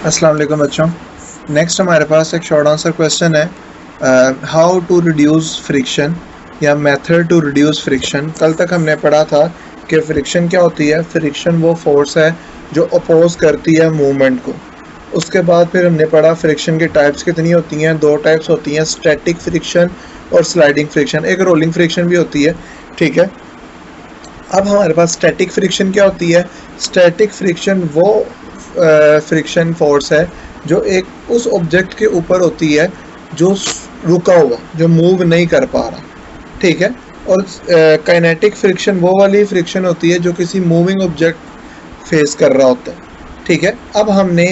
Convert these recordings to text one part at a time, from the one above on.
अस्सलाम वालेकुम बच्चों। नेक्स्ट हमारे पास एक शॉर्ट आंसर क्वेश्चन है, हाउ टू रिड्यूस फ्रिक्शन या मेथड टू रिड्यूस फ्रिक्शन। कल तक हमने पढ़ा था कि फ्रिक्शन क्या होती है। फ्रिक्शन वो फोर्स है जो अपोज करती है मूवमेंट को। उसके बाद फिर हमने पढ़ा फ्रिक्शन की टाइप्स कितनी होती हैं। दो टाइप्स होती हैं, स्टैटिक फ्रिक्शन और स्लाइडिंग फ्रिक्शन। एक रोलिंग फ्रिक्शन भी होती है, ठीक है। अब हमारे पास स्टैटिक फ्रिक्शन क्या होती है। स्टैटिक फ्रिक्शन वो फ्रिक्शन फोर्स है जो एक उस ऑब्जेक्ट के ऊपर होती है जो रुका हुआ, जो मूव नहीं कर पा रहा, ठीक है। और काइनेटिक फ्रिक्शन वो वाली फ्रिक्शन होती है जो किसी मूविंग ऑब्जेक्ट फेस कर रहा होता है, ठीक है। अब हमने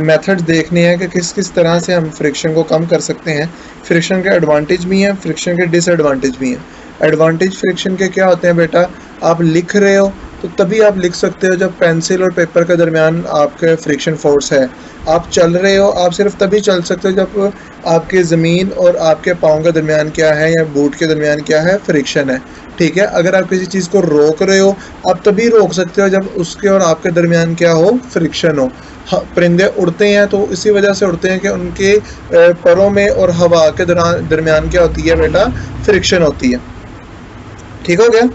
मेथड्स देखने हैं कि किस किस तरह से हम फ्रिक्शन को कम कर सकते हैं। फ्रिक्शन के एडवांटेज भी हैं, फ्रिक्शन के डिसएडवांटेज भी हैं। एडवांटेज फ्रिक्शन के क्या होते हैं बेटा, आप लिख रहे हो तो तभी आप लिख सकते हो जब पेंसिल और पेपर के दरमियान आपके फ्रिक्शन फोर्स है। आप चल रहे हो, आप सिर्फ तभी चल सकते हो जब आपके ज़मीन और आपके पाँव के दरमियान क्या है या बूट के दरमियान क्या है, फ्रिक्शन है, ठीक है। अगर आप किसी चीज़ को रोक रहे हो, आप तभी रोक सकते हो जब उसके और आपके दरमियान क्या हो, फ्रिक्शन हो। परिंदे उड़ते हैं तो इसी वजह से उड़ते हैं कि उनके परों में और हवा के दरमियान क्या होती है बेटा, फ्रिक्शन होती है, ठीक हो गया।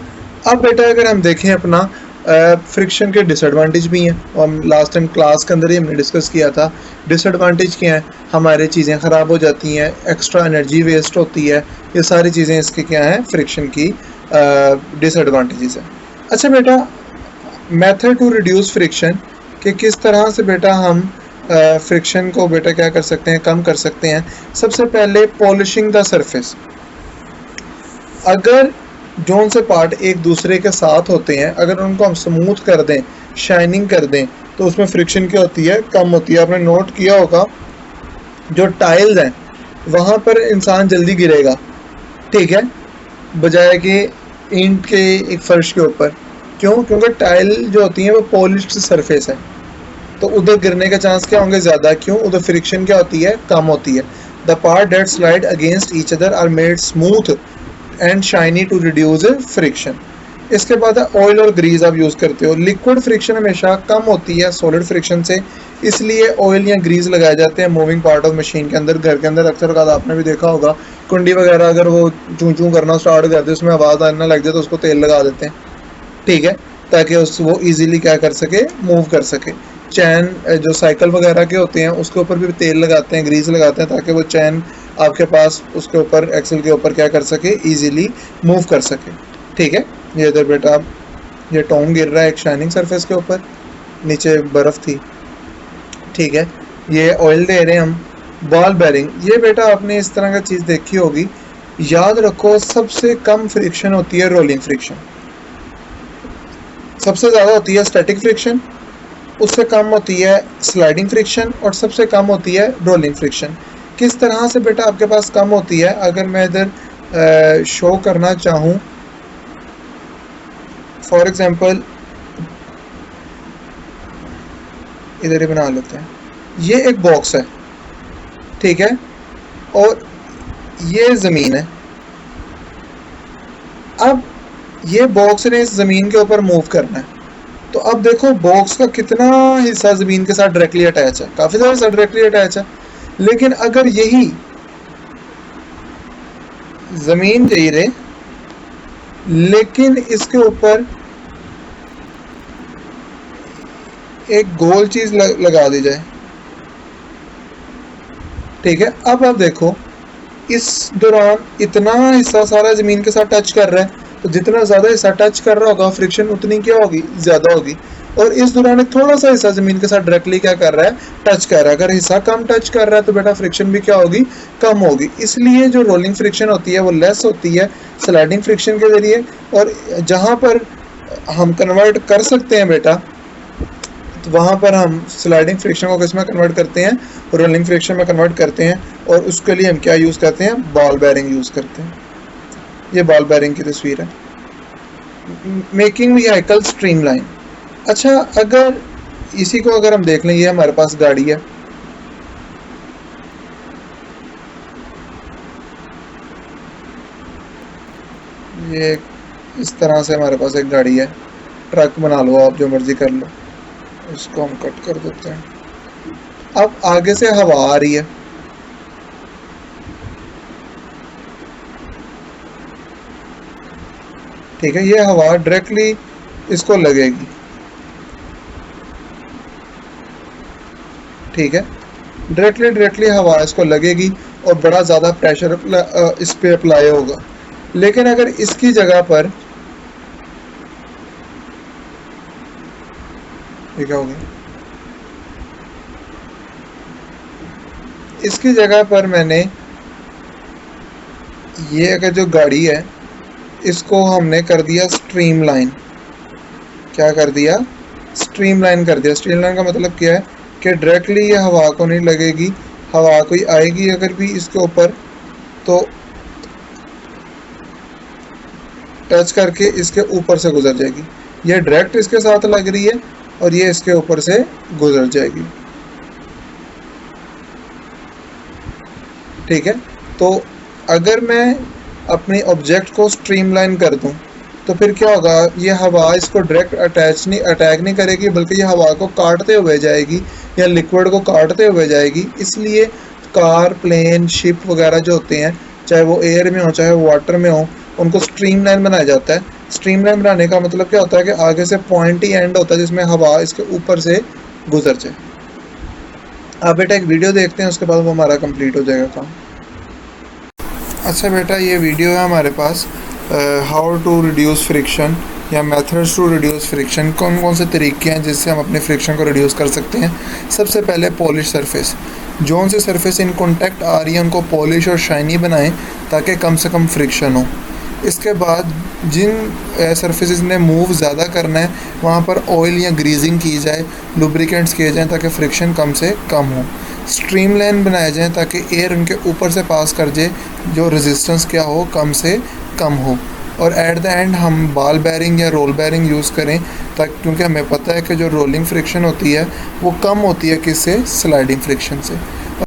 अब बेटा अगर हम देखें अपना फ्रिक्शन के डिसएडवांटेज भी हैं, और हम लास्ट टाइम क्लास के अंदर ही हमने डिस्कस किया था। डिसएडवांटेज क्या है, हमारी चीज़ें ख़राब हो जाती हैं, एक्स्ट्रा एनर्जी वेस्ट होती है, ये सारी चीज़ें इसकी क्या हैं, फ्रिक्शन की डिसएडवांटेजेस हैं। अच्छा बेटा, मेथड टू रिड्यूस फ्रिक्शन कि किस तरह से बेटा हम फ्रिक्शन को बेटा क्या कर सकते हैं, कम कर सकते हैं। सबसे पहले पॉलिशिंग द सरफेस। अगर जोन से पार्ट एक दूसरे के साथ होते हैं, अगर उनको हम स्मूथ कर दें, शाइनिंग कर दें, तो उसमें फ्रिक्शन क्या होती है, कम होती है। आपने नोट किया होगा जो टाइल्स हैं वहाँ पर इंसान जल्दी गिरेगा, ठीक है, बजाय कि ईंट के एक फर्श के ऊपर। क्यों? क्योंकि टाइल जो होती हैं वो पॉलिश्ड सरफेस है, तो उधर गिरने के चांस क्या होंगे, ज़्यादा। क्यों? उधर फ्रिक्शन क्या होती है, कम होती है। The part that slide against each other are made smooth and shiny to reduce friction. इसके बाद ऑयल और ग्रीस आप यूज़ करते हो। लिक्विड फ्रिक्शन हमेशा कम होती है सॉलिड फ्रिक्शन से, इसलिए ऑयल या ग्रीस लगाए जाते हैं मूविंग पार्ट ऑफ मशीन के अंदर। घर के अंदर अक्सर का आपने भी देखा होगा, कुंडी वगैरह अगर वो चूं चूं करना स्टार्ट कर दे, उसमें आवाज़ आने लग जाए तो उसको तेल लगा देते हैं, ठीक है, ताकि उस वो ईजीली क्या कर सके, मूव कर सके। चैन जो साइकिल वगैरह के होते हैं उसके ऊपर भी तेल लगाते हैं, ग्रीस लगाते हैं, ताकि वो चैन आपके पास उसके ऊपर एक्सल के ऊपर क्या कर सके, इजीली मूव कर सके, ठीक है। ये इधर बेटा ये टोंग गिर रहा है एक शाइनिंग सरफेस के ऊपर, नीचे बर्फ़ थी, ठीक है। ये ऑयल दे रहे हैं हम। बॉल बेरिंग, ये बेटा आपने इस तरह का चीज़ देखी होगी। याद रखो सबसे कम फ्रिक्शन होती है रोलिंग फ्रिक्शन, सबसे ज़्यादा होती है स्टैटिक फ्रिक्शन, उससे कम होती है स्लाइडिंग फ्रिक्शन, और सबसे कम होती है रोलिंग फ्रिक्शन। किस तरह से बेटा आपके पास कम होती है, अगर मैं इधर शो करना चाहूँ, फॉर एग्जांपल इधर ही बना लेते हैं। ये एक बॉक्स है, ठीक है, और ये ज़मीन है। अब ये बॉक्स ने इस ज़मीन के ऊपर मूव करना है, तो अब देखो बॉक्स का कितना हिस्सा ज़मीन के साथ डायरेक्टली अटैच है, काफ़ी सारा हिस्सा डायरेक्टली अटैच है। लेकिन अगर यही ज़मीन गई रहे, लेकिन इसके ऊपर एक गोल चीज़ लगा दी जाए, ठीक है। अब आप देखो इस दौरान इतना हिस्सा सारा ज़मीन के साथ टच कर रहा है, तो जितना ज़्यादा हिस्सा टच कर रहा होगा फ्रिक्शन उतनी क्या होगी, ज़्यादा होगी। और इस दौरान एक थोड़ा सा हिस्सा ज़मीन के साथ डायरेक्टली क्या कर रहा है, टच कर रहा है। अगर हिस्सा कम टच कर रहा है तो बेटा फ्रिक्शन भी क्या होगी, कम होगी। इसलिए जो रोलिंग फ्रिक्शन होती है वो लेस होती है स्लाइडिंग फ्रिक्शन के ज़रिए। और जहाँ पर हम कन्वर्ट कर सकते हैं बेटा, तो वहाँ पर हम स्लाइडिंग फ्रिक्शन को किस में कन्वर्ट करते हैं, रोलिंग फ्रिक्शन में कन्वर्ट करते हैं। और उसके लिए हम क्या यूज़ करते हैं, बॉल बेरिंग यूज़ करते हैं। ये बॉल बेरिंग की तस्वीर है। Making vehicle streamline. अच्छा, अगर इसी को अगर हम देख लें, ये हमारे पास गाड़ी है, ये इस तरह से हमारे पास एक गाड़ी है, ट्रक बना लो आप, जो मर्जी कर लो। इसको हम कट कर देते हैं। अब आगे से हवा आ रही है, ठीक है, ये हवा डायरेक्टली इसको लगेगी, ठीक है, डायरेक्टली हवा इसको लगेगी और बड़ा ज़्यादा प्रेशर इस पे अप्लाई होगा। लेकिन अगर इसकी जगह पर ये क्या हो गया, इसकी जगह पर मैंने ये अगर जो गाड़ी है इसको हमने कर दिया स्ट्रीमलाइन, क्या कर दिया, स्ट्रीमलाइन कर दिया। स्ट्रीमलाइन का मतलब क्या है कि डायरेक्टली ये हवा को नहीं लगेगी, हवा कोई आएगी अगर भी इसके ऊपर तो टच करके इसके ऊपर से गुजर जाएगी, ये डायरेक्ट इसके साथ लग रही है और ये इसके ऊपर से गुजर जाएगी, ठीक है। तो अगर मैं अपनी ऑब्जेक्ट को स्ट्रीमलाइन कर दूं तो फिर क्या होगा, ये हवा इसको डायरेक्ट अटैक नहीं करेगी, बल्कि ये हवा को काटते हुए जाएगी या लिक्विड को काटते हुए जाएगी। इसलिए कार, प्लेन, शिप वगैरह जो होते हैं, चाहे वो एयर में हो चाहे वो वाटर में हो, उनको स्ट्रीमलाइन बनाया जाता है। स्ट्रीमलाइन बनाने का मतलब क्या होता है कि आगे से पॉइंट ही एंड होता है जिसमें हवा इसके ऊपर से गुजर जाए। आप बेटा एक वीडियो देखते हैं, उसके बाद वो हमारा कंप्लीट हो जाएगा काम। अच्छा बेटा, ये वीडियो है हमारे पास हाउ टू रिड्यूस फ्रिक्शन या मेथड्स टू रिड्यूस फ्रिक्शन, कौन कौन से तरीके हैं जिससे हम अपने फ्रिक्शन को रिड्यूस कर सकते हैं। सबसे पहले पॉलिश सरफेस, जोन से सरफेस इन कॉन्टैक्ट आ रही है उनको पॉलिश और शाइनी बनाएं ताकि कम से कम फ्रिक्शन हो। इसके बाद जिन सरफेसेस ने मूव ज़्यादा करना है वहाँ पर ऑयल या ग्रीजिंग की जाए, लुब्रिकेंट्स किए जाएँ ताकि फ्रिक्शन कम से कम हो। स्ट्रीमलाइन बनाए जाएँ ताकि एयर उनके ऊपर से पास कर जाए, जो रेजिस्टेंस क्या हो कम से कम हो। और एट द एंड हम बॉल बेयरिंग या रोल बेयरिंग यूज़ करें ताकि, क्योंकि हमें पता है कि जो रोलिंग फ्रिक्शन होती है वो कम होती है किससे, स्लाइडिंग फ्रिक्शन से।